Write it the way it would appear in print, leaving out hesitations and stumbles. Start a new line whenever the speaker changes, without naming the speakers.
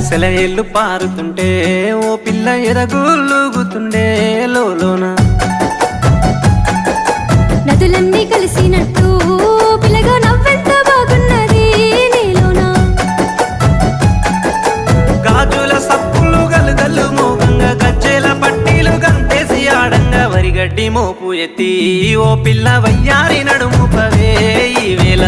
సెలయేళ్ళు పారుతుంటే ఓ పిల్ల ఎదగులుగుతుండే లోలోన
నదులన్నీ కలిసినట్టు పిల్లగా నవ్వెంత బాగున్నది నీలోన
గాజుల సప్పులు గలుగల్లు మోగంగా గజ్జెల పట్టీలు గంతేసి ఆడంగా వరిగడ్డి మోపు ఎత్తి ఓ పిల్ల వయ్యారి నడుము పవే ఈ వేళ